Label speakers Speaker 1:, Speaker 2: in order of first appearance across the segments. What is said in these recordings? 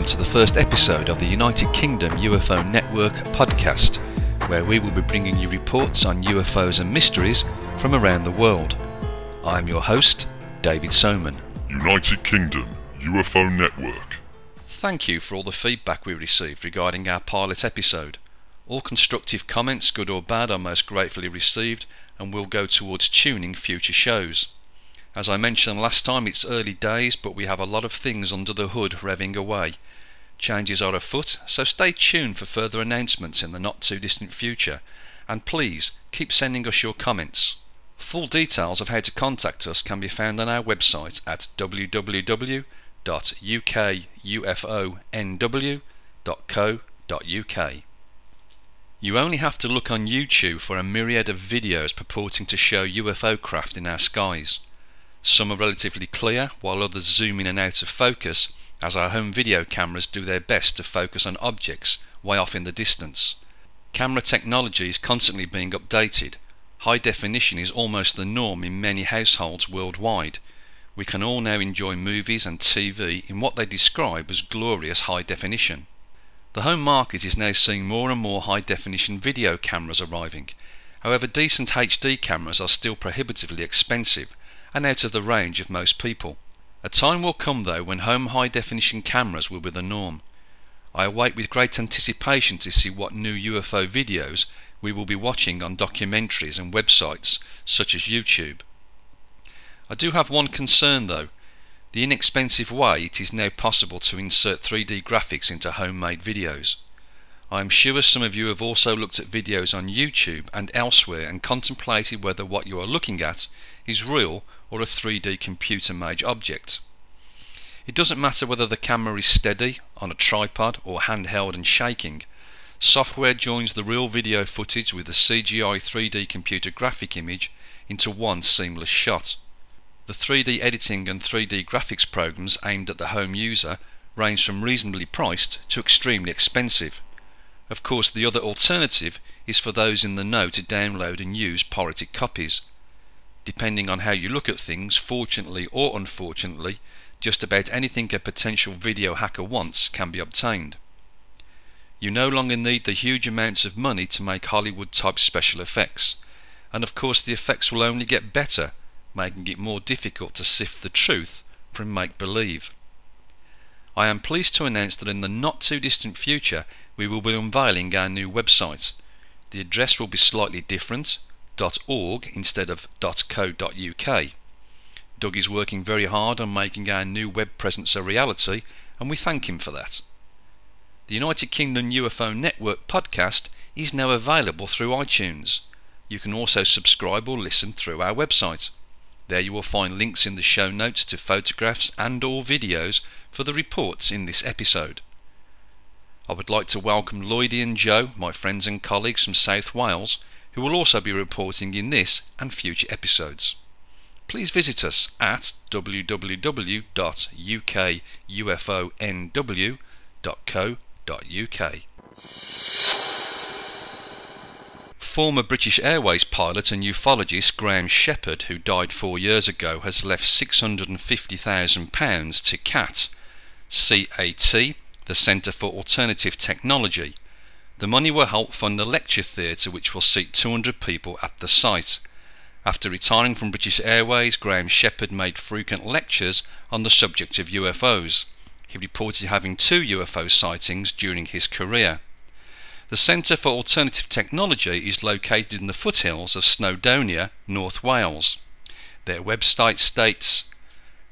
Speaker 1: to the first episode of the United Kingdom UFO Network podcast, where we will be bringing you reports on UFOs and mysteries from around the world. I am your host, David Soman.
Speaker 2: United Kingdom UFO Network.
Speaker 1: Thank you for all the feedback we received regarding our pilot episode. All constructive comments, good or bad, are most gratefully received and will go towards tuning future shows. As I mentioned last time, it's early days, but we have a lot of things under the hood revving away. Changes are afoot, so stay tuned for further announcements in the not too distant future, and please keep sending us your comments. Full details of how to contact us can be found on our website at www.UKUFONW.co.uk. You only have to look on YouTube for a myriad of videos purporting to show UFO craft in our skies. Some are relatively clear, while others zoom in and out of focus, as our home video cameras do their best to focus on objects way off in the distance. Camera technology is constantly being updated. High definition is almost the norm in many households worldwide. We can all now enjoy movies and TV in what they describe as glorious high definition. The home market is now seeing more and more high definition video cameras arriving. However, decent HD cameras are still prohibitively expensive and out of the range of most people. A time will come though when home high definition cameras will be the norm. I await with great anticipation to see what new UFO videos we will be watching on documentaries and websites such as YouTube. I do have one concern though: the inexpensive way it is now possible to insert 3D graphics into homemade videos. I am sure some of you have also looked at videos on YouTube and elsewhere and contemplated whether what you are looking at is real or a 3D computer-made object. It doesn't matter whether the camera is steady, on a tripod or handheld and shaking. Software joins the real video footage with the CGI 3D computer graphic image into one seamless shot. The 3D editing and 3D graphics programs aimed at the home user range from reasonably priced to extremely expensive. Of course, the other alternative is for those in the know to download and use pirated copies. Depending on how you look at things, fortunately or unfortunately, just about anything a potential video hacker wants can be obtained. You no longer need the huge amounts of money to make Hollywood-type special effects, and of course the effects will only get better, making it more difficult to sift the truth from make-believe. I am pleased to announce that in the not too distant future we will be unveiling our new website. The address will be slightly different, .org instead of .co.uk. Doug is working very hard on making our new web presence a reality, and we thank him for that. The United Kingdom UFO Network podcast is now available through iTunes. You can also subscribe or listen through our website. There you will find links in the show notes to photographs and or videos for the reports in this episode. I would like to welcome Lloydie and Joe, my friends and colleagues from South Wales, who will also be reporting in this and future episodes. Please visit us at www.UKUFONW.co.uk. Former British Airways pilot and ufologist Graham Shepherd, who died 4 years ago, has left £650,000 to CAT, the Centre for Alternative Technology. The money will help fund a lecture theatre which will seat 200 people at the site. After retiring from British Airways, Graham Shepherd made frequent lectures on the subject of UFOs. He reported having 2 UFO sightings during his career. The Centre for Alternative Technology is located in the foothills of Snowdonia, North Wales. Their website states,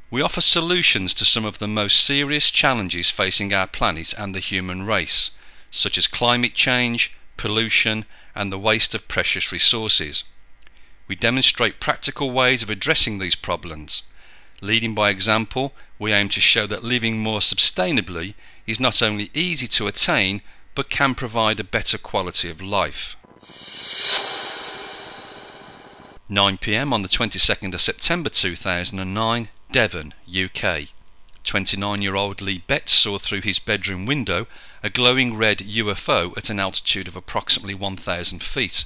Speaker 1: "We offer solutions to some of the most serious challenges facing our planet and the human race, such as climate change, pollution, and the waste of precious resources. We demonstrate practical ways of addressing these problems. Leading by example, we aim to show that living more sustainably is not only easy to attain, but can provide a better quality of life." 9 p.m. on the 22nd of September 2009, Devon, UK. 29-year-old Lee Betts saw through his bedroom window a glowing red UFO at an altitude of approximately 1,000 feet.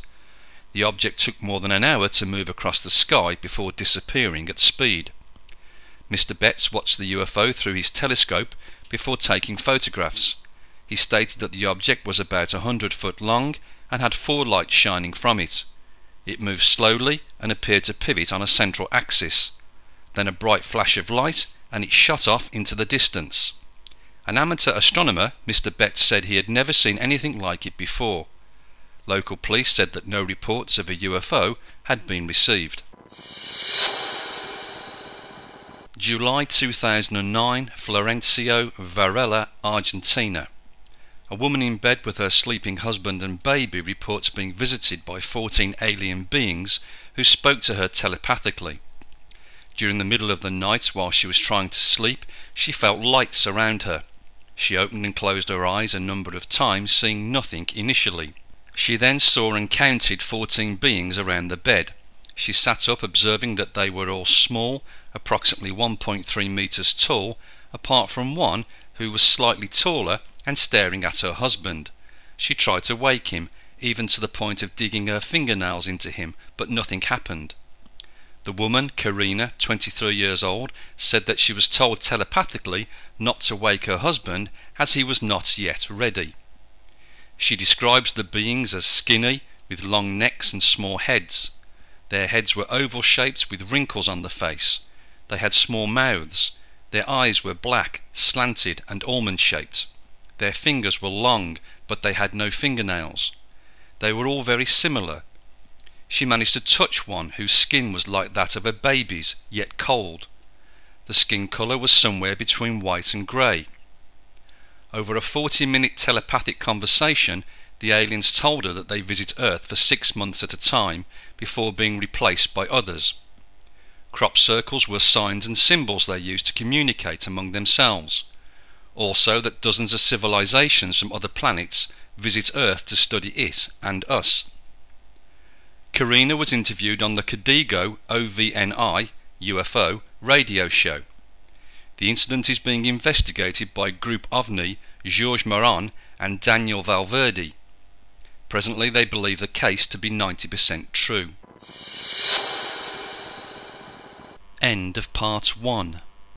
Speaker 1: The object took more than an hour to move across the sky before disappearing at speed. Mr. Betts watched the UFO through his telescope before taking photographs. He stated that the object was about 100 foot long and had 4 lights shining from it. It moved slowly and appeared to pivot on a central axis. Then a bright flash of light and it shot off into the distance. An amateur astronomer, Mr. Betts, said he had never seen anything like it before. Local police said that no reports of a UFO had been received. July 2009, Florencio Varela, Argentina. A woman in bed with her sleeping husband and baby reports being visited by 14 alien beings who spoke to her telepathically. During the middle of the night, while she was trying to sleep, she felt lights around her. She opened and closed her eyes a number of times, seeing nothing initially. She then saw and counted 14 beings around the bed. She sat up, observing that they were all small, approximately 1.3 meters tall, apart from one who was slightly taller and staring at her husband. She tried to wake him, even to the point of digging her fingernails into him, but nothing happened. The woman, Karina, 23 years old, said that she was told telepathically not to wake her husband as he was not yet ready. She describes the beings as skinny, with long necks and small heads. Their heads were oval shaped with wrinkles on the face. They had small mouths. Their eyes were black, slanted and almond shaped. Their fingers were long, but they had no fingernails. They were all very similar. She managed to touch one whose skin was like that of a baby's, yet cold. The skin colour was somewhere between white and grey. Over a 40-minute telepathic conversation, the aliens told her that they visit Earth for 6 months at a time before being replaced by others. Crop circles were signs and symbols they used to communicate among themselves. Also that dozens of civilizations from other planets visit Earth to study it and us. Karina was interviewed on the Código OVNI UFO radio show. The incident is being investigated by Group OVNI, Georges Maron and Daniel Valverde. Presently they believe the case to be 90% true. End of part 1.